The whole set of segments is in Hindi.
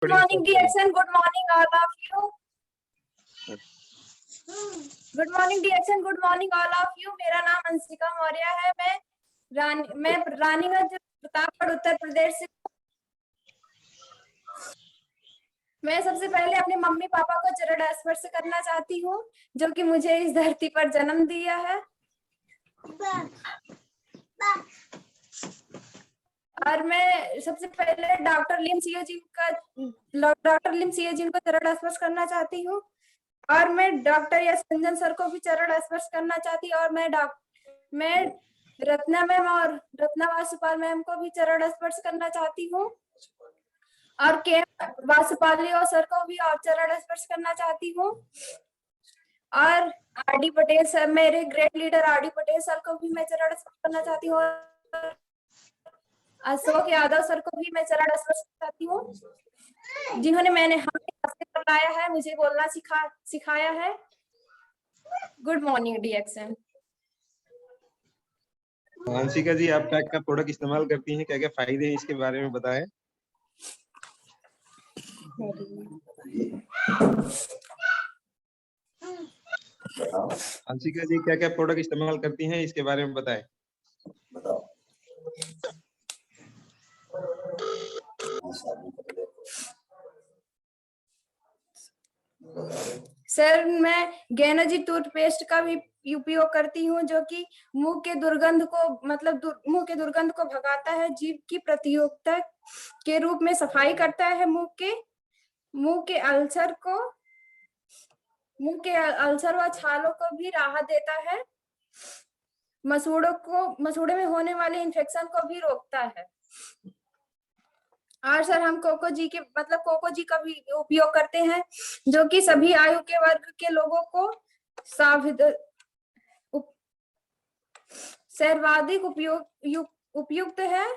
Good morning, DXN. Good morning, all of you. Good morning, DXN. Good morning, all of you. मेरा नाम अंशिका मौर्य है। मैं रानीगंज प्रतापगढ़ उत्तर प्रदेश से। मैं सबसे पहले अपने मम्मी पापा को चरण स्पर्श करना चाहती हूँ, जो कि मुझे इस धरती पर जन्म दिया है। और मैं सबसे पहले डॉक्टर लिम सीओ जी को चरण स्पर्श करना चाहती हूँ। और मैं डॉक्टर यश रंजन सर को भी चरण स्पर्श करना चाहती हूँ। और मैं रत्ना मैम और रत्ना वासुपाल मैम को भी चरण स्पर्श करना चाहती हूँ। और के वासुपाली और सर को भी और चरण स्पर्श करना चाहती हूँ। और आरडी पटेल सर, मेरे great leader RD Patel sir को भी मैं चरण स्पर्श करना चाहती हूँ। अशोक यादव सर को भी मैं चरण स्पर्श करती हूँ, जिन्होंने हमें लाया है, मुझे बोलना सिखाया है। Good morning DXN। अंशिका जी, आप क्या प्रोडक्ट इस्तेमाल करती हैं, क्या क्या फायदे हैं, इसके बारे में बताएं। अंशिका जी क्या क्या प्रोडक्ट इस्तेमाल करती हैं, इसके बारे में बताएं। सर, मैं गैनोजी टूथपेस्ट का भी उपयोग करती हूँ, जो कि मुंह के दुर्गंध को भगाता है, जीभ की प्रतियोगिता के रूप में सफाई करता है, मुंह के अल्सर व छालों को भी राहत देता है, मसूड़े में होने वाले इन्फेक्शन को भी रोकता है। और सर, हम कोको जी का भी उपयोग करते हैं, जो कि सभी आयु के वर्ग के लोगों को सर्वाधिक उपयुक्त है।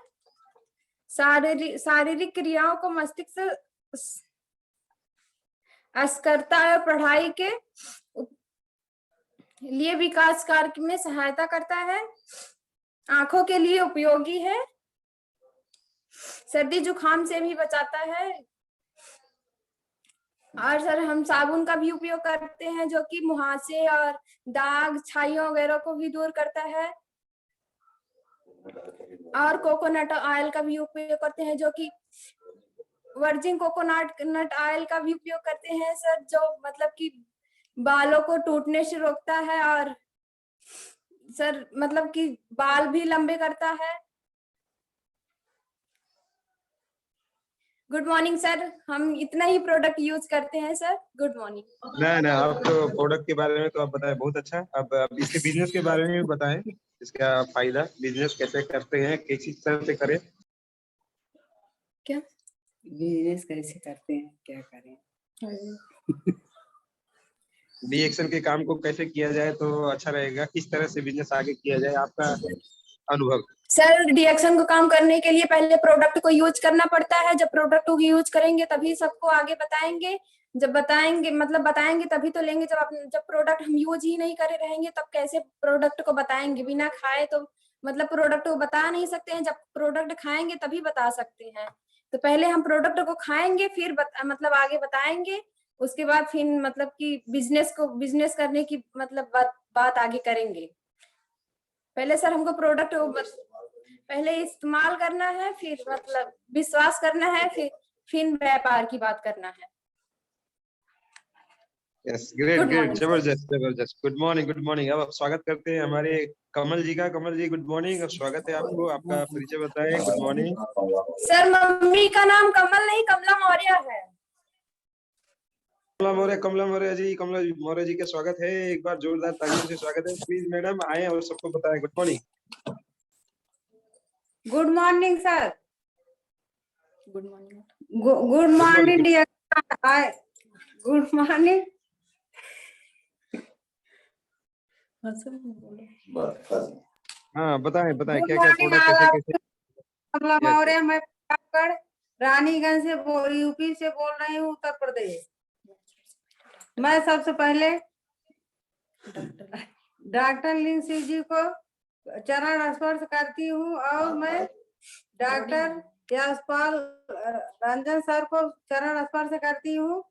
शारीरिक क्रियाओं को मस्तिष्क करता है और पढ़ाई के लिए विकास कार्य में सहायता करता है। आंखों के लिए उपयोगी है, सर्दी जुकाम से भी बचाता है। और सर, हम साबुन का भी उपयोग करते हैं, जो कि मुहासे और दाग छाइयों वगैरह को भी दूर करता है। और कोकोनट ऑयल का भी उपयोग करते हैं, जो कि वर्जिन कोकोनट ऑयल का भी उपयोग करते हैं सर, जो मतलब कि बालों को टूटने से रोकता है और सर मतलब कि बाल भी लंबे करता है। गुड मॉर्निंग सर, हम इतना ही प्रोडक्ट यूज करते हैं सर। Good morning. ना आप तो प्रोडक्ट के बारे में तो आप बताएं, बहुत अच्छा। अब इसके बिजनेस के बारे में बताएं, इसका फायदा, बिजनेस कैसे करते हैं, किस तरह से करें। क्या बिजनेस कैसे करते हैं, क्या करें। DXN के काम को कैसे किया जाए तो अच्छा रहेगा, किस तरह से बिजनेस आगे किया जाए, आपका अनुभव। सर, DXN को काम करने के लिए पहले प्रोडक्ट को यूज करना पड़ता है। जब प्रोडक्ट को यूज करेंगे तभी सबको आगे बताएंगे। जब बताएंगे तभी तो लेंगे। जब प्रोडक्ट हम यूज ही नहीं करे रहेंगे तब कैसे प्रोडक्ट को बताएंगे। बिना खाए तो मतलब प्रोडक्ट को बता नहीं सकते हैं। जब प्रोडक्ट खाएंगे तभी बता सकते हैं। तो पहले हम प्रोडक्ट को खाएंगे, फिर आगे बताएंगे। उसके बाद फिर मतलब कि बिजनेस करने की बात आगे करेंगे। पहले सर हमको प्रोडक्ट पहले इस्तेमाल करना है, फिर विश्वास करना है, फिर व्यापार की बात करना है। यस, ग्रेट, जबरदस्त। Good morning. अब स्वागत करते हैं हमारे कमल जी का। कमल जी, गुड मॉर्निंग, स्वागत है आपको। आपका परिचय बताएं। Good morning sir. मम्मी का नाम कमल नहीं, कमला मौर्य है। कमला मौर्य जी का स्वागत है। एक बार जोरदार तालियों से स्वागत है। प्लीज मैडम आए और सबको बताएं। Good morning. Good morning sir. Good morning dear. Good morning. हाँ, बताएं क्या क्या मॉर्निंग प्रोडक्ट कैसे कमला मौर्य, मैं रानीगंज से यूपी से बोल रही हूँ, उत्तर प्रदेश। मैं सबसे पहले डॉक्टर लिन सिंह जी को चरण स्पर्श करती हूँ और मैं डॉक्टर यशपाल रंजन सर को चरण स्पर्श करती हूँ।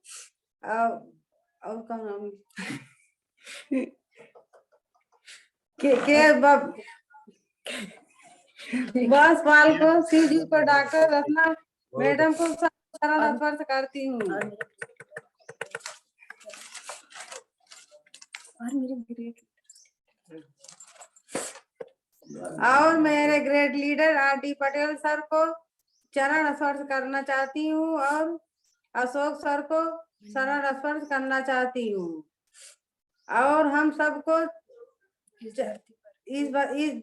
और का नाम बस पाल को, शिव जी को, डॉक्टर रत्ना मैडम को चरण स्पर्श करती हूँ। और मेरे grade leader RD. Patel sir को चरण स्पर्श करना चाहती हूँ और अशोक सर को चरण स्पर्श करना चाहती हूँ। और हम सबको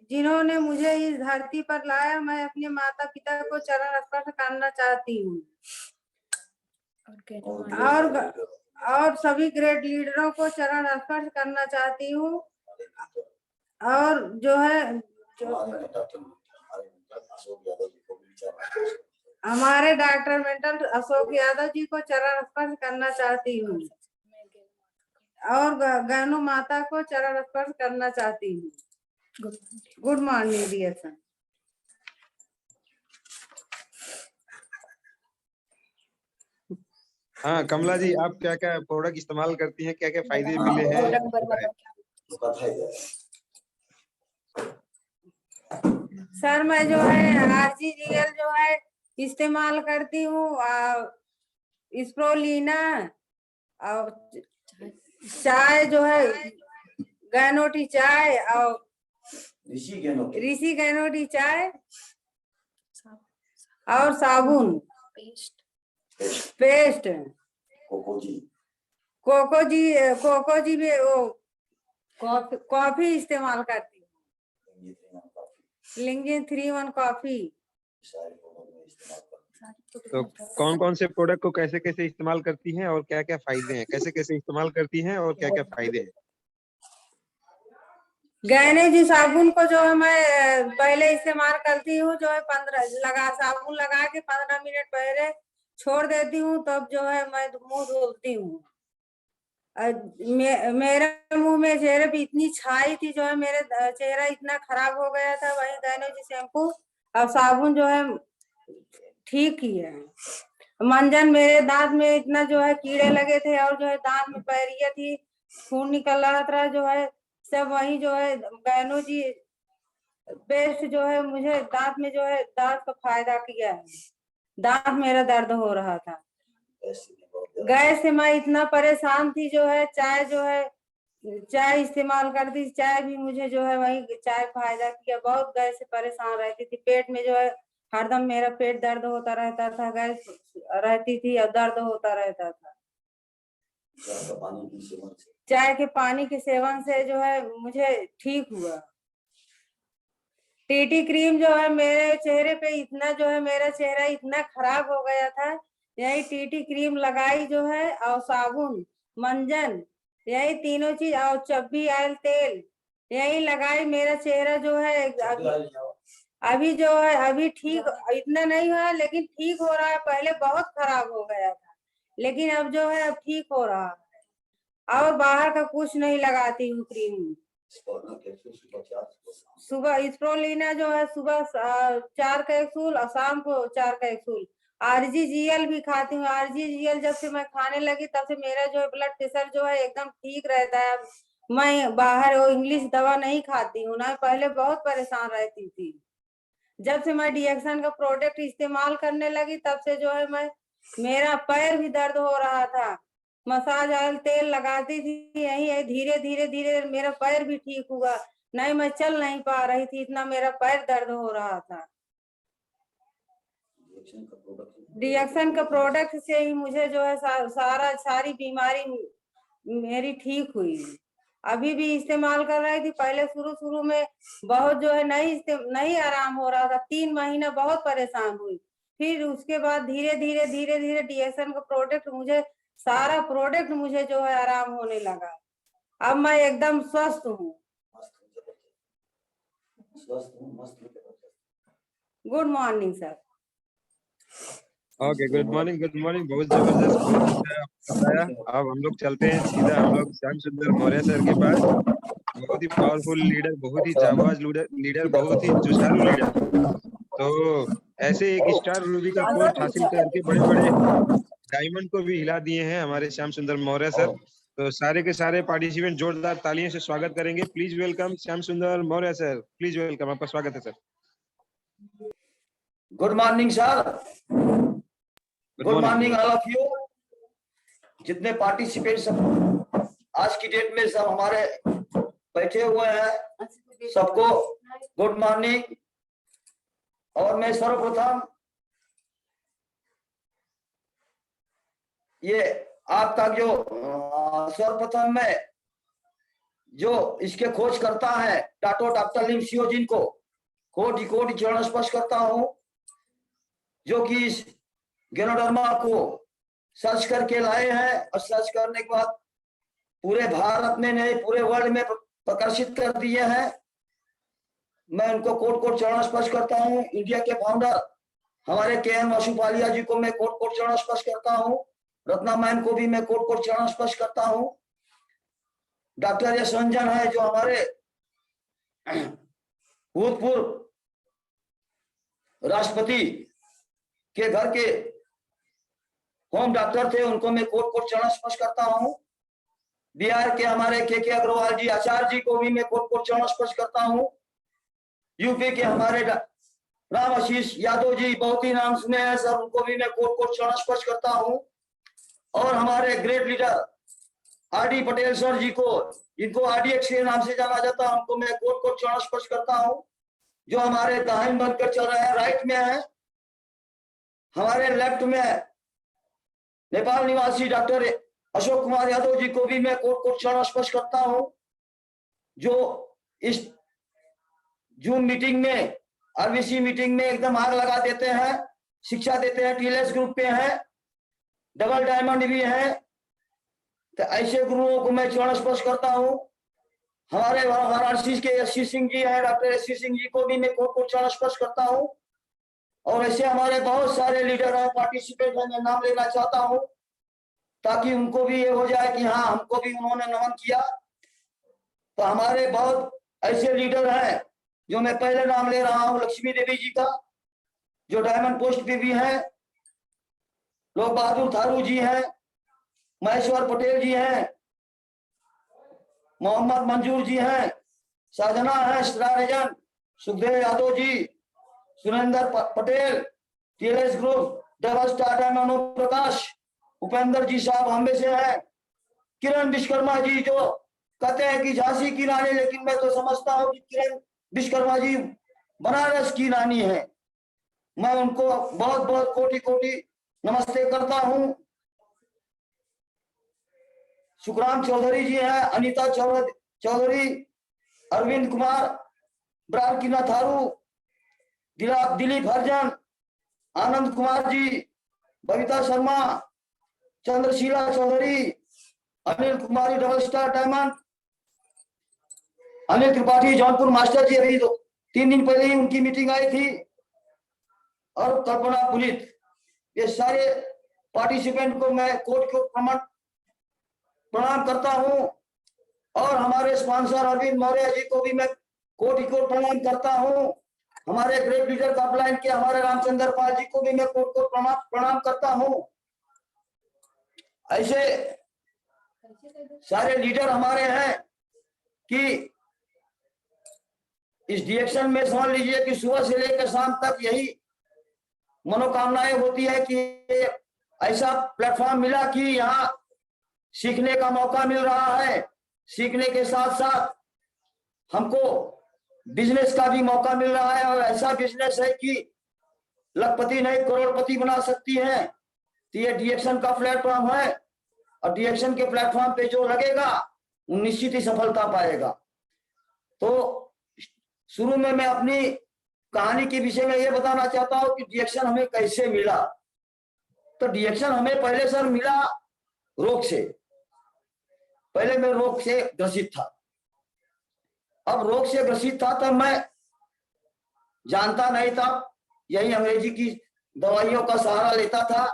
जिन्होंने मुझे इस धरती पर लाया, मैं अपने माता पिता को चरण स्पर्श करना चाहती हूँ। और सभी ग्रेड लीडरों को चरण स्पर्श करना चाहती हूँ। और जो है हमारे डॉक्टर मेंटल अशोक यादव जी को चरण स्पर्श करना चाहती हूँ। और गैनो माता को चरण स्पर्श करना चाहती हूँ। Good morning dear sir. हाँ कमला जी, आप क्या क्या प्रोडक्ट इस्तेमाल करती हैं, क्या क्या फायदे मिले हैं? सर मैं जो है आरजीजीएल जो है इस्तेमाल करती हूँ, स्प्रोलीना और चाय जो है गैनोटी चाय और ऋषि गैनोटी चाय और साबुन पेस्ट कोको जी भी वो कॉफी इस्तेमाल करती हूँ। लिंजिन 3-1 कॉफी। तो कौन कौन से प्रोडक्ट को कैसे कैसे इस्तेमाल करती हैं और क्या क्या फायदे हैं, कैसे कैसे इस्तेमाल करती हैं और क्या क्या फायदे हैं? गहने जी साबुन को जो है मैं पहले इस्तेमाल करती हूँ, जो है साबुन लगा के 15 मिनट पहले छोड़ देती हूँ, तब जो है मैं मुंह धुलती हूँ। मेरे मुंह में चेहरे पे इतनी छाई थी, जो है मेरे चेहरा इतना खराब हो गया था, वही गहने जी शैम्पू और साबुन जो है ठीक ही है। मंजन मेरे दांत में इतना जो है कीड़े लगे थे और जो है दांत में पैरिया थी, खून निकल रहा था, जो है सब वही जो है गैनो जी पेस्ट जो है मुझे दांत में जो है दांत का फायदा किया है। दांत मेरा दर्द हो रहा था, गैस से मैं इतना परेशान थी, जो है चाय इस्तेमाल करती, चाय भी मुझे जो है वही चाय फायदा किया। बहुत गैस से परेशान रहती थी, पेट में जो है हरदम मेरा पेट दर्द होता रहता था, गैस रहती थी और दर्द होता रहता था। चाय के पानी के सेवन से जो है मुझे ठीक हुआ। टीटी क्रीम जो है मेरे चेहरे पे इतना जो है मेरा चेहरा इतना खराब हो गया था, यही टीटी क्रीम लगाई जो है और साबुन मंजन यही तीनों चीज और चब्बी ऑयल तेल यही लगाई, मेरा चेहरा जो है अभी जो है अभी ठीक, इतना नहीं हुआ लेकिन ठीक हो रहा है। पहले बहुत खराब हो गया था, लेकिन अब जो है अब ठीक हो रहा है। और बाहर का कुछ नहीं लगाती हूँ क्रीम। सुबह स्प्रोलीना जो है सुबह 4 कैप्सूल और शाम को 4 कैप्सूल। आरजीजीएल भी खाती हूँ। आरजीजीएल जब से मैं खाने लगी तब से मेरा जो है ब्लड प्रेशर जो है एकदम ठीक रहता है। मैं बाहर वो इंग्लिश दवा नहीं खाती हूँ ना, पहले बहुत परेशान रहती थी। जब से मैं डीएक्सन का प्रोडक्ट इस्तेमाल करने लगी तब से जो है मेरा पैर भी दर्द हो रहा था। मसाज ऑयल तेल लगाती थी, यही धीरे धीरे धीरे मेरा पैर भी ठीक हुआ। नहीं मैं चल नहीं पा रही थी, इतना मेरा पैर दर्द हो रहा था। डीएक्सन का प्रोडक्ट से ही मुझे जो है सारी बीमारी मेरी ठीक हुई। अभी भी इस्तेमाल कर रही थी, पहले शुरू में बहुत जो है नहीं आराम हो रहा था, 3 महीना बहुत परेशान हुई। फिर उसके बाद धीरे धीरे डीएक्सन का प्रोडक्ट मुझे सारा प्रोडक्ट मुझे जो है आराम होने लगा। अब मैं एकदम स्वस्थ हूँ। Good morning sir. Okay, good morning बहुत जबरदस्त, बहुत अच्छा बताया। अब हम लोग चलते हैं सीधा हम लोग श्याम सुंदर मौर्य सर के पास। बहुत ही पावरफुल लीडर, बहुत ही जाबाज लीडर, बहुत ही जुझारू लीडर। तो ऐसे एक स्टार रूबी का कोर्स हासिल करके बड़े बड़े डायमंड को भी हिला दिए हैं हमारे श्याम सुंदर मौर्य सर। तो सारे के सारे पार्टिसिपेंट जोरदार तालियों से स्वागत करेंगे। प्लीज वेलकम श्याम सुंदर मौर्य सर, प्लीज वेलकम, आपका स्वागत है sir. Good morning sir, good morning all of you. जितने पार्टिसिपेंट सब आज की डेट में सब हमारे बैठे हुए हैं, सबको गुड मॉर्निंग। और मैं सर्वप्रथम ये आपका जो सर्वप्रथम मैं जो इसके खोज करता है डॉक्टर लिम सियोजिन को कोटि कोटि चरण स्पर्श करता हूं, जो कि इस गेनोडर्मा को सर्च करके लाए हैं और सर्च करने के बाद पूरे भारत में नहीं पूरे वर्ल्ड में प्रकाशित कर दिए हैं। मैं उनको कोट कोट चरण स्पर्श करता हूं। इंडिया के फाउंडर हमारे KN वासुपालिया जी को मैं कोट कोट चरण स्पर्श करता हूं। रत्ना मैन को भी मैं कोट कोट चरण स्पर्श करता हूं। डॉक्टर एस रंजन है जो हमारे भूतपूर्व राष्ट्रपति के घर के होम डॉक्टर थे, उनको मैं कोट कोट चरण स्पर्श करता हूं। बिहार के हमारे KK अग्रवाल जी आचार्य जी को भी मैं कोट कोट चरण स्पर्श करता हूं। यूपी के हमारे राम आशीष यादव जी, बहुत ही नाम सुने हैं सर, उनको भी मैं कोट कोट चरण स्पर्श करता हूं। और हमारे great leader RD Patel sir ji को, जिनको RDX के नाम से जाना जाता है, उनको मैं कोट कोट चरण स्पर्श करता हूं, जो हमारे दाहिन बनकर चल रहे हैं, राइट में है। हमारे लेफ्ट में नेपाल निवासी डॉक्टर अशोक कुमार यादव जी को भी मैं कोट कोट चरण स्पर्श करता हूं, जो इस जूम मीटिंग में RBC मीटिंग में एकदम आग लगा देते हैं, शिक्षा देते हैं, TLS ग्रुप पे हैं, डबल डायमंड भी है। तो ऐसे गुरुओं को मैं चरण स्पर्श करता हूं। हमारे वाराणसी के SC सिंह जी हैं, डॉक्टर SC सिंह जी को भी मैं कोट कोट चरण स्पर्श करता हूं। और ऐसे हमारे बहुत सारे लीडर हैं, पार्टिसिपेंट हैं, मैं नाम लेना चाहता हूं ताकि उनको भी ये हो जाए कि हाँ हमको भी उन्होंने नमन किया। तो हमारे बहुत ऐसे लीडर हैं जो मैं पहले नाम ले रहा हूं, लक्ष्मी देवी जी का जो डायमंड पोस्ट पे भी है, लोग बहादुर थारू जी हैं, महेश्वर पटेल जी हैं, मोहम्मद मंजूर जी हैं, साधना है, Rajan, Sukhdev Yadav ji, Surendra Patel, TLS group, double star diamond Prakash, Upendra ji साहब हमें से है, किरण विश्वकर्मा जी जो कहते हैं कि झांसी की रानी, लेकिन मैं तो समझता हूँ कि किरण विश्वकर्मा जी बनारस की रानी है। मैं उनको बहुत बहुत कोटि कोटि नमस्ते करता हूं। सुखराम चौधरी जी हैं, अनीता चौधरी, अरविंद कुमार, ब्रारकीना Tharu, Dilip Harjan, Anand Kumar ji, Babita Sharma, Chandrashila Chaudhary, Anil Kumari double star diamond, Anil Tripathi Jaunpur master ji, अभी 3 दिन पहले ही उनकी मीटिंग आई थी, और कल्पना पुलित। ये सारे पार्टिसिपेंट को मैं कोर्ट को प्रणाम करता हूं। और हमारे स्पॉन्सर अरविंद मौर्य जी को भी मैं कोर्ट को प्रणाम करता हूं। हमारे ग्रेट लीडर का अपलाइन के हमारे रामचंद्र पाल जी को भी मैं कोर्ट को प्रणाम करता हूं। ऐसे सारे लीडर हमारे हैं कि इस डिएक्शन में समझ लीजिए कि सुबह से लेकर शाम तक यही मनोकामनाएं होती है कि ऐसा प्लेटफॉर्म मिला कि यहाँ सीखने का मौका मिल रहा है, सीखने के साथ साथ हमको बिजनेस का भी मौका मिल रहा है। और ऐसा बिजनेस है कि लखपति नहीं करोड़पति बना सकती है। तो ये डिएक्शन का प्लेटफॉर्म है, और डिएक्शन के प्लेटफॉर्म पे जो लगेगा वो निश्चित ही सफलता पाएगा। तो शुरू में मैं अपनी कहानी के विषय में ये बताना चाहता हूँ कि डिएक्शन हमें कैसे मिला। तो डिएक्शन हमें पहले सर मिला रोग से। पहले मैं रोग से ग्रसित था। अब रोग से ग्रसित था तब मैं जानता नहीं था, यही अंग्रेजी की दवाइयों का सहारा लेता था।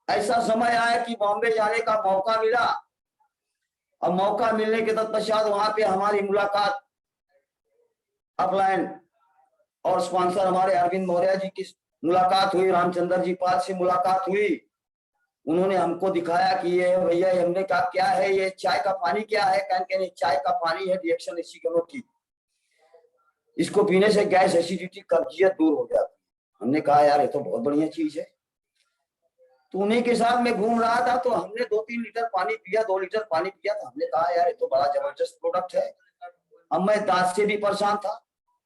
ऐसा समय आया कि बॉम्बे जाने का मौका मिला, और मौका मिलने के तत्पश्चात वहां पे हमारी मुलाकात अपलाइन और स्पॉन्सर हमारे अरविंद मौर्य जी की मुलाकात हुई, रामचंद्र जी पाल से मुलाकात हुई। उन्होंने हमको दिखाया कि ये भैया, हमने कहा क्या है ये, चाय का पानी क्या है? कहने चाय का पानी है रिएक्शन एसी की, इसको पीने से गैस, एसिडिटी, कब्जियत दूर हो जाती है। हमने कहा यार ये तो बहुत बढ़िया चीज है। तो उन्हीं के साथ मैं घूम रहा था, तो हमने 2-3 लीटर पानी पिया, 2 लीटर पानी पिया, तो हमने कहा यार ये तो बड़ा जबरदस्त प्रोडक्ट है। अब मैं दांत से भी परेशान था।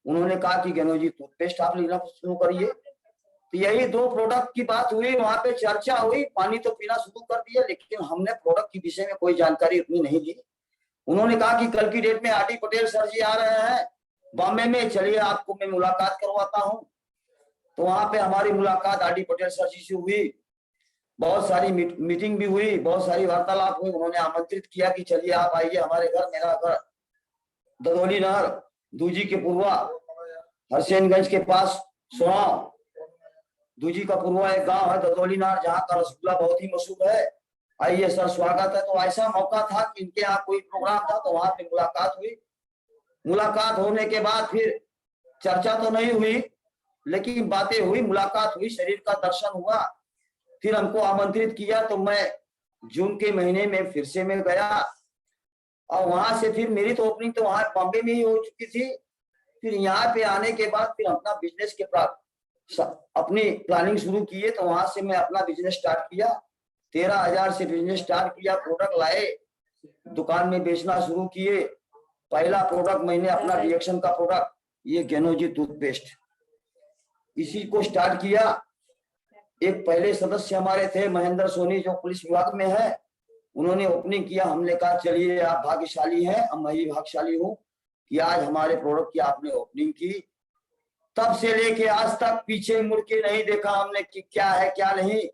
उन्होंने कहा कि गनो जी टूथपेस्ट आप लेना शुरू करिए। तो यही 2 प्रोडक्ट की बात हुई, वहां पे चर्चा हुई, पानी तो पीना शुरू कर दिया, लेकिन हमने प्रोडक्ट के विषय में कोई जानकारी उतनी नहीं दी। उन्होंने कहा कि कल की डेट में आर डी पटेल सर जी आ रहे हैं बॉम्बे में, चलिए आपको मैं मुलाकात करवाता हूँ। तो वहां पे हमारी मुलाकात आर डी पटेल सर जी से हुई, बहुत सारी मीटिंग भी हुई, बहुत सारी वार्तालाप हुई। उन्होंने आमंत्रित किया कि चलिए आप आइए हमारे घर। मेरा घर ददौली नहर दूजी के पूर्वा हरसेनगंज के पास सोहाव, दूजी का पूर्वा एक गांव है ददौली नहर, जहाँ का रसगुल्ला बहुत ही मशहूर है। आइए सर, स्वागत है। तो ऐसा मौका था कि इनके यहाँ कोई प्रोग्राम था, तो वहां पे मुलाकात हुई। मुलाकात होने के बाद फिर चर्चा तो नहीं हुई, लेकिन बातें हुई, मुलाकात हुई, शरीर का दर्शन हुआ। फिर हमको आमंत्रित किया, तो मैं जून के महीने में फिर से मैं गया, और वहां से फिर मेरी तो ओपनिंग तो वहां बॉम्बे में ही हो चुकी थी। फिर यहाँ पे आने के बाद फिर अपना बिजनेस के अपनी प्लानिंग शुरू किए। तो वहां से मैं अपना बिजनेस स्टार्ट किया, 13,000 से बिजनेस स्टार्ट किया। प्रोडक्ट लाए, दुकान में बेचना शुरू किए। पहला प्रोडक्ट मैंने अपना रिएक्शन का प्रोडक्ट, ये गेनोजी टूथपेस्ट, इसी को स्टार्ट किया। एक पहले सदस्य हमारे थे महेंद्र सोनी, जो पुलिस विभाग में है, उन्होंने ओपनिंग किया। हमने कहा चलिए आप भाग्यशाली हैं, अब मैं ही भाग्यशाली हूँ कि आज हमारे प्रोडक्ट की आपने ओपनिंग की। तब से लेके आज तक पीछे मुड़ के नहीं देखा हमने कि क्या है क्या नहीं।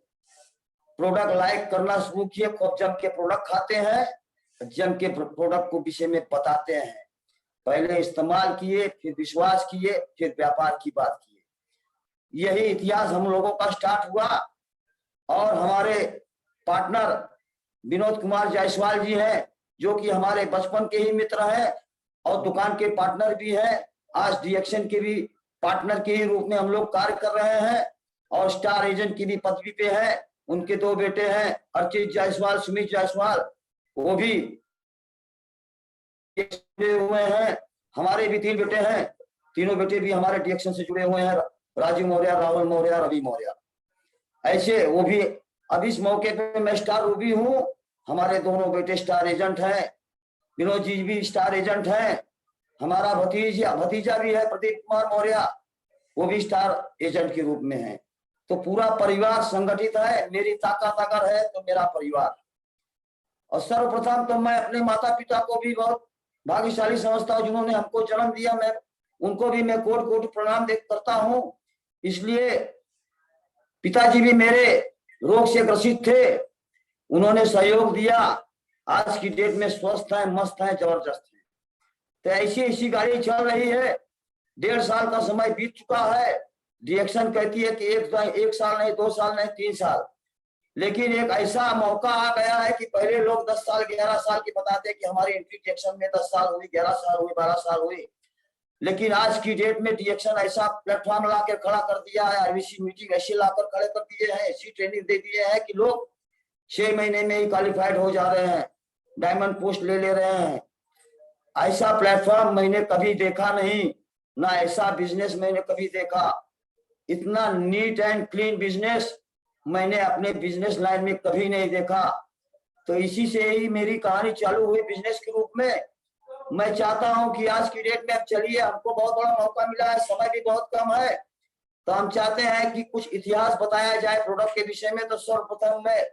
प्रोडक्ट लाइक करना शुरू किए, खूब जम के प्रोडक्ट खाते हैं, जम के प्रोडक्ट को विषय में बताते हैं। पहले इस्तेमाल किए, फिर विश्वास किए, फिर व्यापार की बात किए। यही इतिहास हम लोगों का स्टार्ट हुआ। और हमारे पार्टनर विनोद कुमार जायसवाल जी हैं, जो कि हमारे बचपन के ही मित्र हैं और दुकान के पार्टनर भी हैं। आज रिएक्शन के भी पार्टनर के ही रूप में हम लोग कार्य कर रहे हैं, और स्टार एजेंट की भी पदवी पे है। उनके 2 बेटे हैं, अर्चित जायसवाल, सुमित जायसवाल, वो भी जुड़े हुए हैं। हमारे भी 3 बेटे हैं, तीनों बेटे भी हमारे रिएक्शन से जुड़े हुए हैं, राजू मौर्य, राहुल मौर्य, रवि मौर्य। ऐसे वो भी। अब इस मौके पे मैं स्टार रूबी हूँ, हमारे दोनों बेटे स्टार एजेंट हैं, विनोद जी भी स्टार एजेंट हैं, हमारा भतीजा भी है प्रदीप कुमार मौर्य, वो भी स्टार एजेंट के रूप में है। तो पूरा परिवार संगठित है। मेरी ताकत अगर है तो मेरा परिवार। और सर्वप्रथम तो मैं अपने माता पिता को भी बहुत भाग्यशाली समझता हूँ, जिन्होंने हमको जन्म दिया। मैं उनको भी मैं कोटि कोटि प्रणाम करता हूँ। इसलिए पिताजी भी मेरे रोग से ग्रसित थे, उन्होंने सहयोग दिया। आज की डेट में स्वस्थ हैं, मस्त हैं, जबरदस्त हैं। तो ऐसी गाड़ी चल रही है। 1.5 साल का समय बीत चुका है। रिएक्शन कहती है कि 1 साल नहीं, 2 साल नहीं, 3 साल। लेकिन एक ऐसा मौका आ गया है कि पहले लोग 10 साल 11 साल की बताते कि हमारी एंट्री रिएक्शन में 10 साल हुई, 11 साल हुई, 12 साल हुई। लेकिन आज की डेट में रिएक्शन ऐसा प्लेटफॉर्म लाकर खड़ा कर दिया है, आरबीसी मीटिंग ऐसी लाकर खड़े कर दिए हैं, ऐसी ट्रेनिंग दे दिए हैं कि लोग 6 महीने में ही क्वालिफाइड हो जा रहे हैं, डायमंड पोस्ट ले रहे हैं। ऐसा प्लेटफॉर्म मैंने कभी देखा नहीं, ना ऐसा बिजनेस मैंने कभी देखा। इतना नीट एंड क्लीन बिजनेस मैंने अपने बिजनेस लाइन में कभी नहीं देखा। तो इसी से ही मेरी कहानी चालू हुई बिजनेस के रूप में। मैं चाहता हूं कि आज की डेट में अब चलिए, हमको बहुत बड़ा मौका मिला है, समय भी बहुत कम है, तो हम चाहते हैं कि कुछ इतिहास बताया जाए प्रोडक्ट के विषय में। तो सर्वप्रथम मैं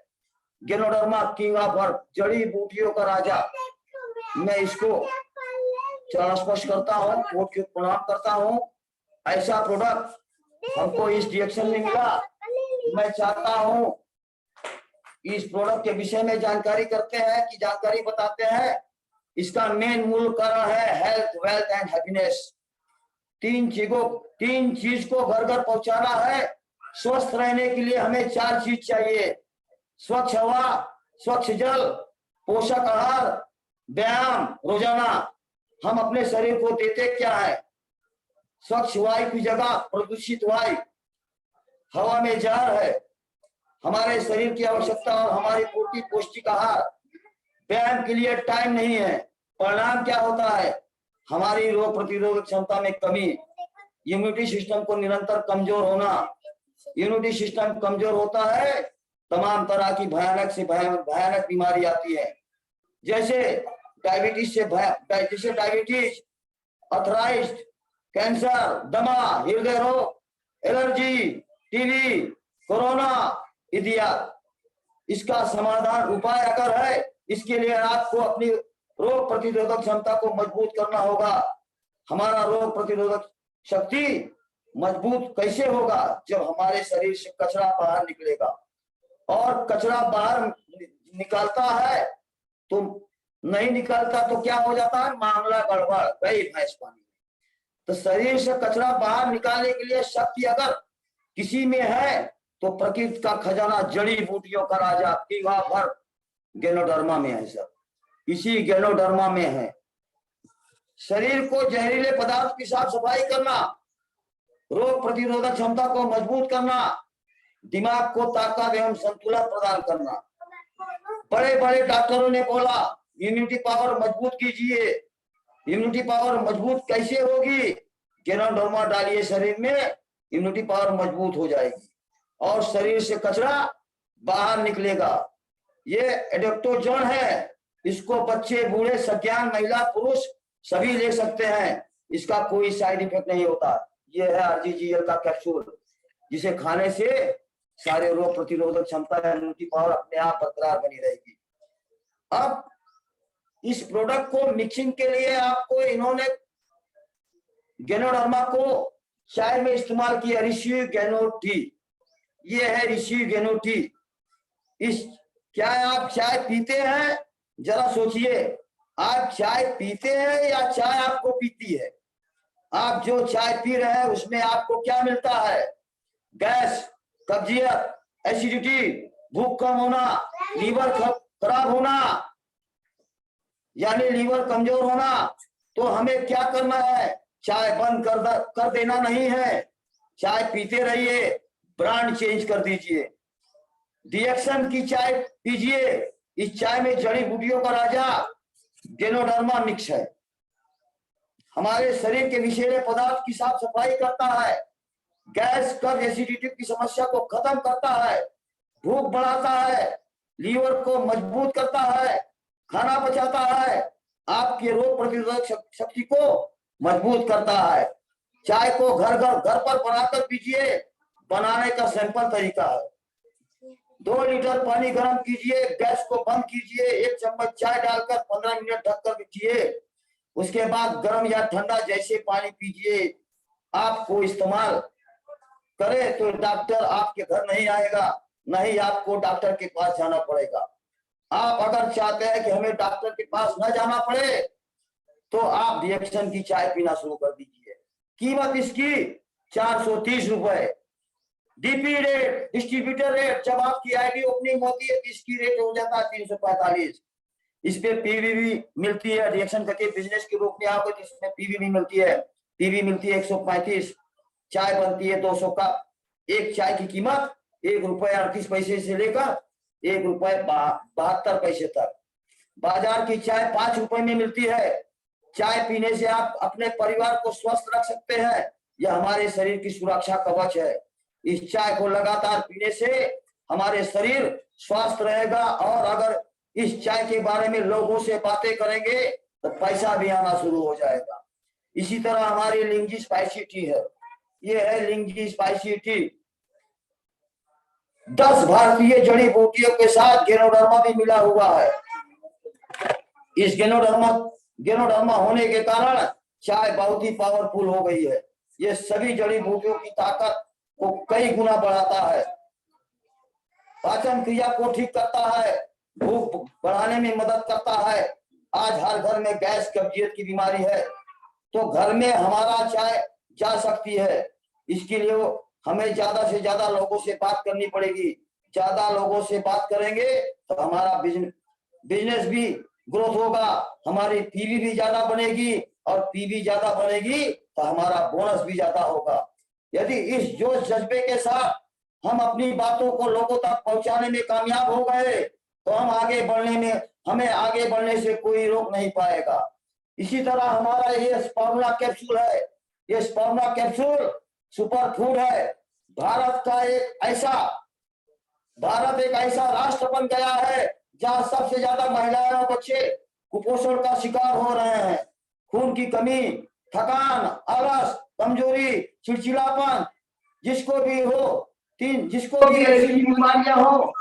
गेनोडर्मा किंग ऑफ अर्थ, जड़ी बूटियों का राजा, मैं इसको चरण स्पर्श करता हूँ, कोट के प्रणाम करता हूँ। ऐसा प्रोडक्ट हमको इस रिएक्शन में मिला। मैं चाहता हूँ इस प्रोडक्ट के विषय में जानकारी करते हैं, कि जानकारी बताते हैं। इसका मेन मूल कारण है हेल्थ, वेल्थ एंड हैप्पीनेस। 3 चीज को घर घर पहुंचाना है। स्वस्थ रहने के लिए हमें 4 चीज चाहिए: स्वच्छ हवा, स्वच्छ जल, पोषक आहार, व्यायाम रोजाना। हम अपने शरीर को देते क्या है? स्वच्छ वायु की जगह प्रदूषित वायु, हवा में जहर है। हमारे शरीर की आवश्यकता और हमारी पूर्ति पौष्टिक आहार, व्यायाम के लिए टाइम नहीं है। परिणाम क्या होता है? हमारी रोग प्रतिरोधक क्षमता में कमी, इम्यूनिटी सिस्टम को निरंतर कमजोर होना। इम्यूनिटी सिस्टम कमजोर होता है, तमाम तरह की भयानक से भयानक बीमारी आती है, जैसे डायबिटीज, अर्थराइटिस, कैंसर, दमा, हृदय रोग, एलर्जी, टीबी, कोरोना इत्यादि। इसका समाधान उपाय अगर है, इसके लिए आपको अपनी रोग प्रतिरोधक क्षमता को मजबूत करना होगा। हमारा रोग प्रतिरोधक शक्ति मजबूत कैसे होगा? जब हमारे शरीर से कचरा बाहर निकलेगा, और कचरा बाहर निकलता है तो नहीं निकलता तो क्या हो जाता है? मामला गड़बड़, गई भैंस पानी में। तो शरीर से कचरा बाहर निकालने के लिए शक्ति अगर किसी में है तो प्रकृति का खजाना, जड़ी बूटियों का राजा पीवा भर गैनोडर्मा में है। सब इसी गैनोडर्मा में है। शरीर को जहरीले पदार्थ की साफ सफाई करना, रोग प्रतिरोधक क्षमता को मजबूत करना, दिमाग को ताकत एवं संतुलन प्रदान करना। बड़े बड़े डॉक्टरों ने बोला इम्यूनिटी पावर मजबूत कीजिए। इम्यूनिटी पावर मजबूत कैसे होगी? गैनोडर्मा डालिए शरीर में, इम्यूनिटी पावर मजबूत हो जाएगी और शरीर से कचरा बाहर निकलेगा। ये एडेप्टोजोन है, इसको बच्चे, बूढ़े, सज्ञान, महिला, पुरुष सभी ले सकते हैं। इसका कोई साइड इफेक्ट नहीं होता। ये है RGGL का कैप्सूल, जिसे खाने से सारे रोग प्रतिरोधक क्षमता, इम्यूनिटी पावर अपने आप बरकरार बनी रहेगी। अब इस प्रोडक्ट को मिक्सिंग के लिए आपको इन्होंने गैनोडर्मा को चाय में इस्तेमाल किया, ऋषि गैनो टी। ये है ऋषि गैनो टी। इस क्या आप चाय पीते हैं? जरा सोचिए, आप चाय पीते हैं या चाय आपको पीती है? आप जो चाय पी रहे हैं उसमें आपको क्या मिलता है? गैस, कब्जियत, एसिडिटी, भूख कम होना, लीवर खराब होना, यानी लीवर कमजोर होना। तो हमें क्या करना है? चाय बंद कर देना नहीं है, चाय पीते रहिए, ब्रांड चेंज कर दीजिए। डिएक्शन की चाय पीजिए। इस चाय में जड़ी बूटियों का राजा गैनोडर्मा मिक्स है। हमारे शरीर के विषैले पदार्थ की साफ सफाई करता है, गैस, कब्ज, एसिडिटी की समस्या को खत्म करता है, भूख बढ़ाता है, लीवर को मजबूत करता है, खाना पचाता है, आपके रोग प्रतिरोधक शक्ति को मजबूत करता है। चाय को घर पर बनाकर पीजिए। बनाने का सिंपल तरीका है, 2 लीटर पानी गर्म कीजिए, गैस को बंद कीजिए, 1 चम्मच चाय डालकर 15 मिनट ढककर पीजिए। उसके बाद गर्म या ठंडा जैसे पानी पीजिए। आपको इस्तेमाल करे तो डॉक्टर आपके घर नहीं आएगा, नहीं आपको डॉक्टर के पास जाना पड़ेगा। आप अगर चाहते हैं कि हमें डॉक्टर के पास न जाना पड़े तो आप रिएक्शन की चाय पीना शुरू कर दीजिए। कीमत इसकी 430 रुपए। डीपी रेट, डिस्ट्रीब्यूटर रेट, जब आपकी आईडी ओपनिंग होती है इसकी रेट हो जाता है 345। इस पे पीवी भी मिलती है। रिएक्शन करके बिजनेस के रूप में आओगे तो इसमें पीवी भी मिलती है। पीवी मिलती है 135। चाय बनती है 200 का। एक चाय की कीमत 1 रुपए 38 पैसे से लेकर 1 रुपए 72 पैसे तक। बाजार की चाय 5 रुपए में मिलती है। चाय पीने से आप अपने परिवार को स्वस्थ रख सकते हैं। यह हमारे शरीर की सुरक्षा कवच है। इस चाय को लगातार पीने से हमारे शरीर स्वस्थ रहेगा, और अगर इस चाय के बारे में लोगों से बातें करेंगे तो पैसा भी आना शुरू हो जाएगा। इसी तरह हमारी लिंगी स्पाइसी टी है। ये है लिंगी स्पाइसी टी। 10 भारतीय जड़ी बूटियों के साथ गैनोडर्मा भी मिला हुआ है। इस गैनोडर्मा होने के कारण चाय बहुत ही पावरफुल हो गई है। ये सभी जड़ी बूटियों की ताकत को कई गुना बढ़ाता है, पाचन क्रिया को ठीक करता है, भूख बढ़ाने में मदद करता है। आज हर घर में गैस, कब्जियत की बीमारी है, तो घर में हमारा चाय जा सकती है। इसके लिए हमें ज्यादा से ज्यादा लोगों से बात करनी पड़ेगी। ज्यादा लोगों से बात करेंगे तो हमारा बिजनेस भी ग्रोथ होगा, हमारी पीवी भी ज्यादा बनेगी, और पीवी ज्यादा बनेगी तो हमारा बोनस भी ज्यादा होगा। यदि इस जोश जज्बे के साथ हम अपनी बातों को लोगों तक पहुंचाने में कामयाब हो गए तो हमें आगे बढ़ने से कोई रोक नहीं पाएगा। इसी तरह हमारा ये स्पर्मला कैप्सूल है, ये स्पर्मला कैप्सूल सुपर फूड है। भारत एक ऐसा राष्ट्र बन गया है जहां सबसे ज्यादा महिलाएं और बच्चे कुपोषण का शिकार हो रहे हैं। खून की कमी, थकान, आलस, कमजोरी, चिड़चिड़ापन, जिसको भी ऐसी बीमारियां हो,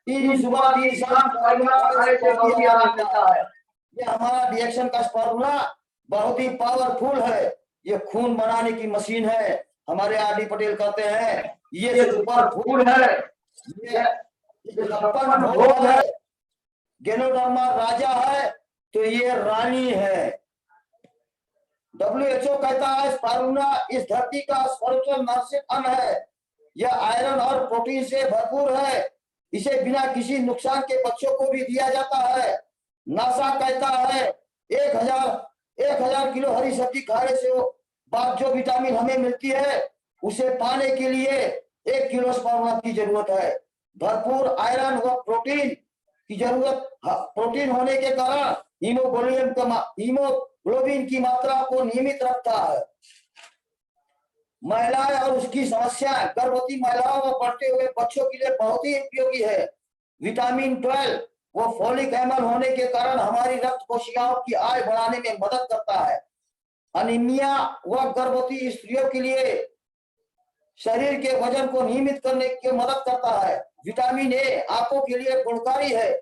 3 सुबह 3 शाम फार्मूला खाने से बहुत ही आराम मिलता है। ये हमारा रिएक्शन का फार्मूला बहुत ही पावरफुल है। ये खून बनाने की मशीन है। हमारे आर डी पटेल कहते हैं ये सुपर फूड है, ये छप्पन भोग है। गेनोडर्मा राजा है तो ये रानी है। WHO कहता है फार्मूला इस धरती का सर्वोच्च नासिक अन्न है। यह आयरन और प्रोटीन से भरपूर है। इसे बिना किसी नुकसान के बच्चों को भी दिया जाता है। नासा कहता है 1000 किलो हरी सब्जी खाने से बाद जो विटामिन हमें मिलती है उसे पाने के लिए 1 किलो फार्मूला की जरूरत है। भरपूर आयरन व प्रोटीन की जरूरत, प्रोटीन होने के कारण हीमोग्लोबिन की मात्रा को नियमित रखता है। महिलाएं और उसकी समस्याएं, गर्भवती महिलाओं व बढ़ते हुए बच्चों के लिए बहुत ही उपयोगी है। विटामिन 12 वो फोलिक एसिड होने के कारण हमारी रक्त कोशिकाओं की आय बढ़ाने में मदद करता है। अनीमिया व गर्भवती स्त्रियों के लिए शरीर के वजन को नियमित करने की मदद करता है। विटामिन ए आंखों के लिए गुणकारी है।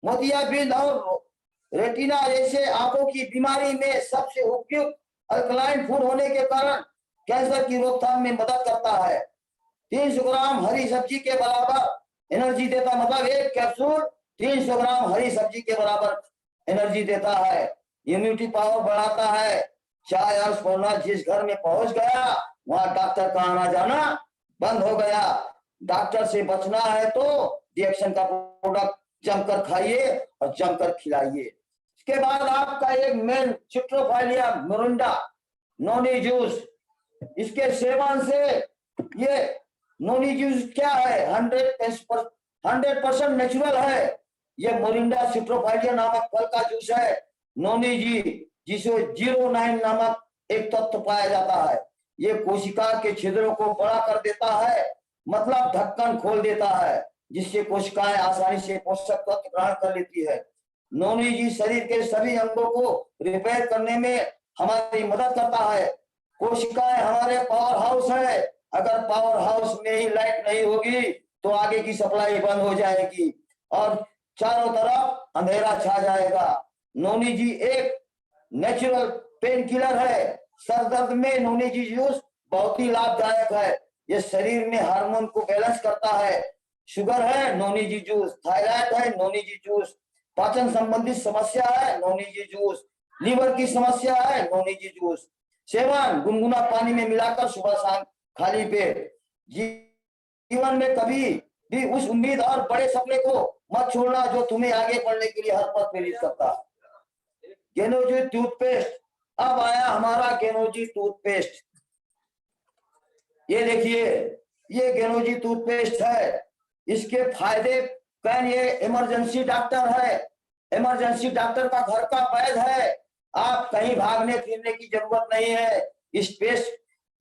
मोतियाबिंद और रेटिना जैसे आंखों की बीमारी में सबसे उपयुक्त अल्कलाइन फूड होने के कारण कैंसर की रोकथाम में मदद करता है। 300 ग्राम हरी सब्जी के बराबर एनर्जी देता, मतलब एक कैप्सूल 300 ग्राम हरी सब्जी के बराबर एनर्जी देता है। इम्यूनिटी पावर बढ़ाता है। चाय और सोना जिस घर में पहुंच गया वहां डॉक्टर का आना जाना बंद हो गया। डॉक्टर से बचना है तो रिएक्शन का प्रोडक्ट जमकर खाइए और जमकर खिलाइए। इसके बाद आपका एक मेन सिट्रोफाइलिया मोरिंडा नोनी जूस, इसके सेवन से ये नोनी जूस क्या है 100% नेचुरल है। ये मोरिंडा सिट्रोफाइलिया नामक फल का जूस है। नोनी जी जिसे 09 नामक एक तत्व पाया जाता है। ये कोशिका के छिद्रों को बड़ा कर देता है, मतलब ढक्कन खोल देता है, जिससे कोशिकाएं आसानी से पोषक तत्व ग्रहण कर लेती है। नोनी जी शरीर के सभी अंगों को रिपेयर करने में हमारी मदद करता है। कोशिकाएं हमारे पावर हाउस है। अगर पावर हाउस में ही लाइट नहीं होगी तो आगे की सप्लाई बंद हो जाएगी और चारों तरफ अंधेरा छा जाएगा। नोनी जी एक नेचुरल पेन किलर है। सर दर्द में नोनी जी जूस बहुत ही लाभदायक है। ये शरीर में हार्मोन को बैलेंस करता है। शुगर है नोनी जी जूस, थायराइड है नोनी जी जूस, पाचन संबंधित समस्या है नोनी जी जूस, लीवर की समस्या है नोनी जी जूस। सेवन गुनगुना पानी में मिलाकर सुबह शाम खाली पेट। जीवन में कभी भी उस उम्मीद और बड़े सपने को मत छोड़ना जो तुम्हें आगे बढ़ने के लिए हर पल प्रेरित करता है। गेनोजी टूथपेस्ट, अब आया हमारा गेनोजी टूथपेस्ट। ये देखिए ये गेनोजी टूथपेस्ट है। इसके फायदे कौन, ये इमरजेंसी डॉक्टर है। इमरजेंसी डॉक्टर का घर का वैद्य है। आप कहीं भागने फिरने की जरूरत नहीं है। इस पेस्ट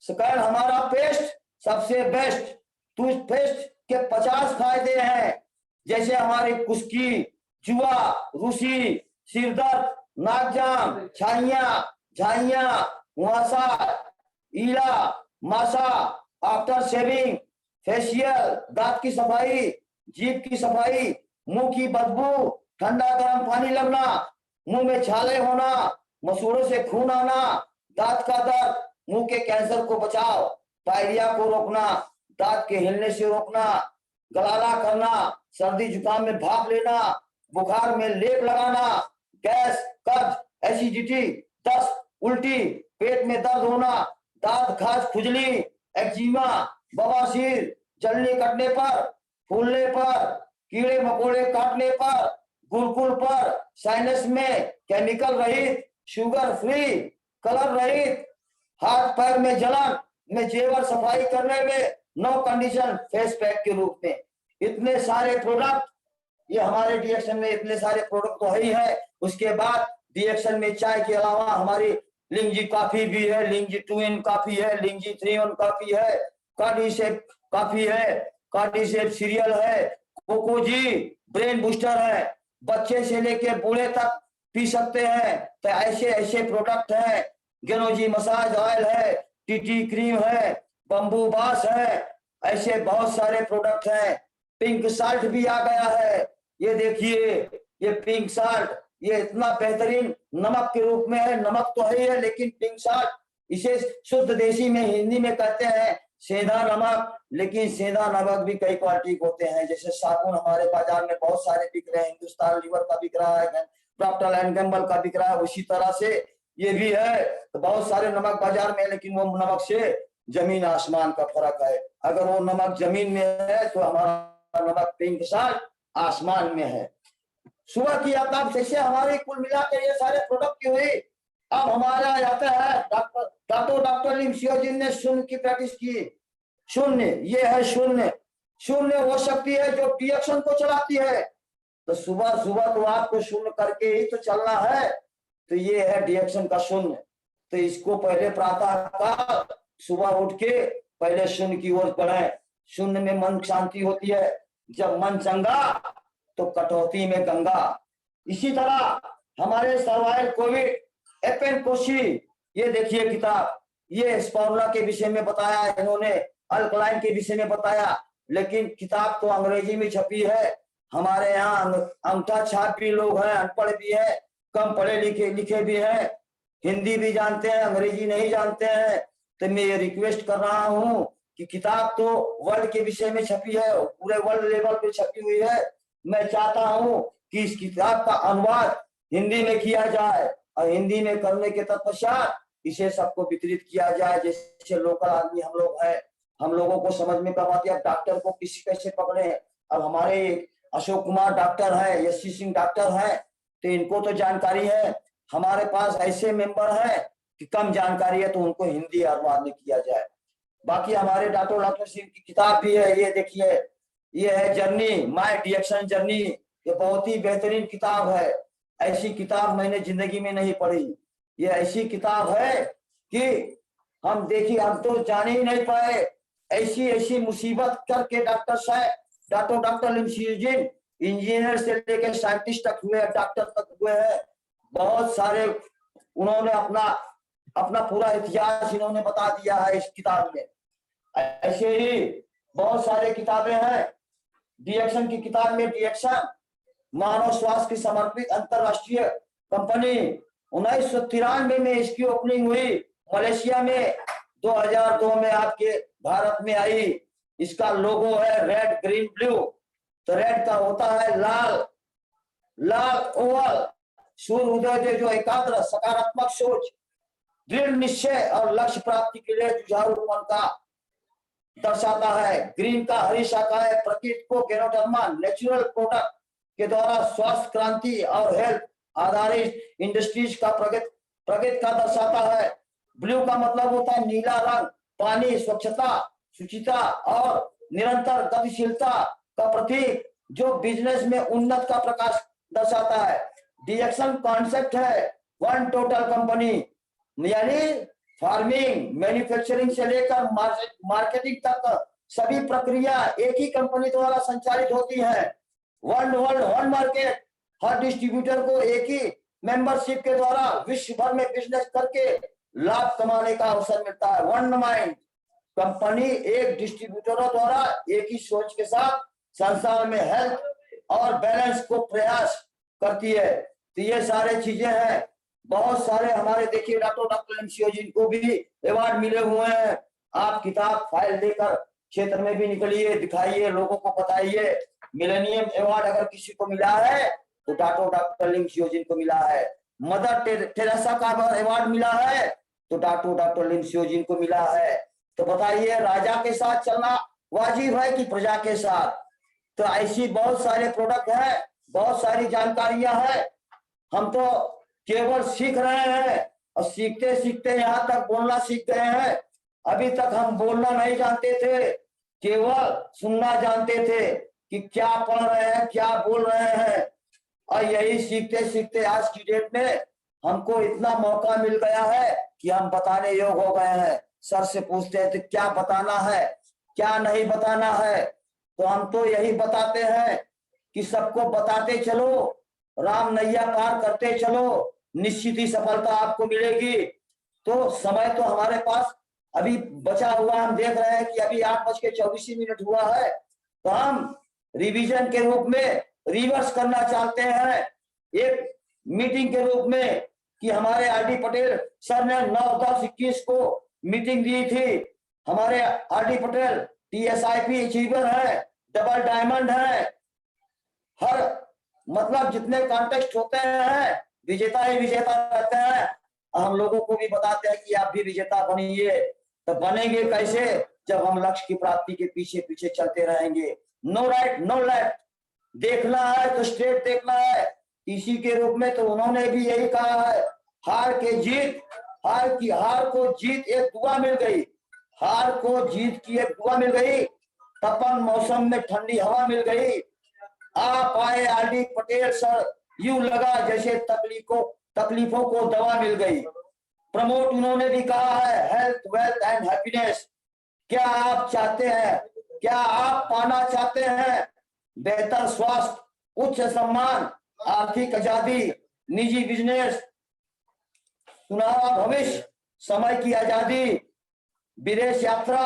कारण हमारा पेस्ट सबसे बेस्ट। टूथपेस्ट के 50 फायदे हैं, जैसे हमारी कुस्की, जुआ, रूसी, सिरदर्द, नाकजाम, झाइया, मुहासा, ईला, मासा, आफ्टर शेविंग, फेशियल, दांत की सफाई, जीभ की सफाई, मुंह की बदबू, ठंडा गर्म पानी लगना, मुंह में छाले होना, मसूड़ों से खून आना, दांत का दर्द, मुंह के कैंसर को बचाव, डायरिया को रोकना, दांत के हिलने से रोकना, गलाला करना, सर्दी जुकाम में भाप लेना, बुखार में लेप लगाना, गैस, कब्ज, एसिडिटी, दस्त, उल्टी, पेट में दर्द होना, दांत खाज, खुजली, एक्जिमा, बवासीर, जलने कटने पर, फूलने पर, कीड़े मकोड़े काटने पर, गुलगुल पर, साइनस में केमिकल रहित, शुगर फ्री, कलर रहित, हाथ पैर में जलन में, जेवर सफाई करने में, नो कंडीशन फेस पैक के रूप में। इतने सारे प्रोडक्ट ये हमारे डीएक्शन में, इतने सारे प्रोडक्ट तो ही है। उसके बाद डीएक्शन में चाय के अलावा हमारी लिंजी कॉफी भी है, लिंजी 2 in कॉफी है, लिंजी 3 in कॉफी है, कार्डिसेप कॉफी है, कार्डिसेप सीरियल है, कोकोजी ब्रेन बूस्टर है, बच्चे से लेके बूढ़े तक पी सकते हैं। तो ऐसे ऐसे प्रोडक्ट हैं। गेनोजी मसाज ऑयल है, टीटी क्रीम है, बम्बू बास है, ऐसे बहुत सारे प्रोडक्ट हैं। पिंक साल्ट भी आ गया है। ये देखिए, ये पिंक साल्ट, ये इतना बेहतरीन नमक के रूप में है। नमक तो है, लेकिन पिंक साल्ट, इसे शुद्ध देसी में हिंदी में कहते हैं सेंधा नमक। लेकिन सेंधा नमक भी कई क्वालिटी के होते हैं। जैसे साबुन हमारे बाजार में बहुत सारे बिक रहे हैं, हिंदुस्तान लीवर का बिक रहा है, प्रॉक्टर एंड गैम्बल का बिक रहा है, उसी तरह से ये भी है। तो बहुत सारे नमक बाजार में, लेकिन वो नमक से जमीन आसमान का फर्क है। अगर वो नमक जमीन में है तो हमारा नमक पिंक साल्ट आसमान में है। सुबह की आताब जैसे हमारे कुल मिलाकर ये सारे प्रोडक्ट की हुई। अब हमारा आता है डॉक्टर लिमसियोजिन ने शून्य की प्रैक्टिस की। शून्य, ये है शून्य। शून्य वो शक्ति है जो डीएक्शन को चलाती है। तो सुबह सुबह तो आपको शून्य करके ही तो चलना है। तो ये है डीएक्शन का शून्य। तो इसको पहले प्रातः काल सुबह उठ के पहले शून्य की ओर बढ़े। शून्य में मन शांति होती है। जब मन चंगा तो कटौती में गंगा। इसी तरह हमारे सर्वाइवल कोविड एपेन कोशी, ये देखिए किताब, ये स्पाउला के विषय में बताया इन्होंने, अल्कलाइन के विषय में बताया। लेकिन किताब तो अंग्रेजी में छपी है। हमारे यहाँ अंगूठा छाप भी लोग हैं, अनपढ़ भी है, कम पढ़े लिखे भी हैं, हिंदी भी जानते हैं, अंग्रेजी नहीं जानते हैं। तो मैं ये रिक्वेस्ट कर रहा हूँ कि किताब तो वर्ल्ड के विषय में छपी है, पूरे वर्ल्ड लेवल पे छपी हुई है। मैं चाहता हूँ कि इस किताब का अनुवाद हिंदी में किया जाए और हिंदी में करने के तत्पश्चात इसे सबको वितरित किया जाए। जैसे लोकल आदमी हम लोग हैं, हम लोगों को समझ में कब आती है। अब डॉक्टर को किसी कैसे पकड़े। अब हमारे अशोक कुमार डॉक्टर है, यशी सिंह डॉक्टर है, तो इनको तो जानकारी है। हमारे पास ऐसे मेंबर हैं कि कम जानकारी है, तो उनको हिंदी अनुवाद में किया जाए। बाकी हमारे डॉक्टर सिंह की किताब भी है, ये देखिए, ये है जर्नी, माय डीएक्शन जर्नी। ये बहुत ही बेहतरीन किताब है। ऐसी किताब मैंने जिंदगी में नहीं पढ़ी। ये ऐसी किताब है कि हम देखिए, हम तो जान ही नहीं पाए। ऐसी ऐसी मुसीबत करके डॉक्टर साहब, डॉक्टर लिमसियोजिन इंजीनियर से लेकर साइंटिस्ट तक हुए, डॉक्टर तक हुए हैं। बहुत सारे उन्होंने अपना पूरा इतिहास इन्होंने बता दिया है इस किताब में। ऐसे ही बहुत सारे किताबें हैं। डीएक्शन की किताब में, डीएक्शन मानव स्वास्थ्य की समर्पित अंतरराष्ट्रीय कंपनी, 1993 में इसकी ओपनिंग हुई मलेशिया में। 2002 में आपके भारत में आई। इसका लोगो है रेड ग्रीन ब्लू। तो रेड का होता है लाल ओवल, सूर्य उदय दे जो एकाग्र सकारात्मक सोच, दृढ़ निश्चय और लक्ष्य प्राप्ति के लिए जुझारूपन का दर्शाता है। ग्रीन का हरी शाखा है, प्रकृति को गेनोडर्मा नेचुरल प्रोडक्ट के द्वारा स्वास्थ्य क्रांति और हेल्थ आधारित इंडस्ट्रीज का प्रगति का दर्शाता है। ब्लू का मतलब होता है नीला रंग, पानी, स्वच्छता, शुचिता और निरंतर गतिशीलता का प्रतीक, जो बिजनेस में उन्नत का प्रकाश दर्शाता है। डीएक्शन कॉन्सेप्ट है वन टोटल कंपनी, यानी फार्मिंग, मैन्युफैक्चरिंग से लेकर मार्केटिंग तक सभी प्रक्रिया एक ही कंपनी द्वारा संचालित होती है। वन वर्ल्ड वन मार्केट, हर डिस्ट्रीब्यूटर को एक ही मेंबरशिप के द्वारा विश्व भर में बिजनेस करके लाभ कमाने का अवसर मिलता है। वन माइंड कंपनी एक डिस्ट्रीब्यूटरों द्वारा एक ही सोच के साथ संसार में हेल्थ और बैलेंस को प्रयास करती है। तो ये सारे चीजें हैं। बहुत सारे हमारे देखिए डॉक्टर लिमसियोजिन को भी अवार्ड मिले हुए हैं। आप किताब फाइल लेकर क्षेत्र में भी निकलिए, दिखाइए, लोगों को बताइए। मिलेनियम अवार्ड अगर किसी को मिला है तो डॉक्टर लिमसियोजिन को मिला है। मदर टेरेसा का अवार्ड मिला है तो डॉक्टर लिमसियोजिन को मिला है। तो बताइए, राजा के साथ चलना वाजिब है कि प्रजा के साथ? तो ऐसी बहुत सारे प्रोडक्ट है, बहुत सारी जानकारियां हैं। हम तो केवल सीख रहे हैं, और सीखते सीखते यहाँ तक बोलना सीख गए हैं। अभी तक हम बोलना नहीं जानते थे, केवल सुनना जानते थे कि क्या पढ़ रहे हैं, क्या बोल रहे हैं। और यही सीखते सीखते आज की डेट में हमको इतना मौका मिल गया है कि हम बताने योग्य हो गए हैं। सर से पूछते हैं तो क्या बताना है, क्या नहीं बताना है, तो हम तो यही बताते हैं कि सबको बताते चलो, राम नैया पार करते चलो, निश्चित ही सफलता आपको मिलेगी। तो समय तो हमारे पास अभी बचा हुआ, हम देख रहे हैं कि अभी 8:24 हुआ है, तो हम रिवीजन के रूप में रिवर्स करना चाहते हैं एक मीटिंग के रूप में कि हमारे आरडी पटेल सर ने 9/10/21 को मीटिंग दी थी। हमारे आरडी पटेल TSIP अचीवर है, डबल डायमंड है, हर मतलब जितने कॉन्टेस्ट होते हैं विजेता ही विजेता रहते हैं। हम लोगों को भी बताते हैं कि आप भी विजेता बनिए। तो बनेंगे कैसे, जब हम लक्ष्य की प्राप्ति के पीछे पीछे चलते रहेंगे। नो राइट नो लेफ्ट, देखना है तो स्ट्रेट देखना है। इसी के रूप में तो उन्होंने भी यही कहा है, हार को जीत एक दुआ मिल गई, हार को जीत की एक दुआ मिल गई, तपन मौसम में ठंडी हवा मिल गई। आप आए आरडी पटेल सर, यूं लगा जैसे तकलीफों को दवा मिल गई। प्रमोट उन्होंने भी कहा है, हेल्थ वेल्थ एंड हैप्पीनेस। क्या आप चाहते हैं, क्या आप पाना चाहते हैं बेहतर स्वास्थ्य, उच्च सम्मान, आर्थिक आजादी, निजी बिजनेस, सुनहरा भविष्य, समय की आजादी, विदेश यात्रा,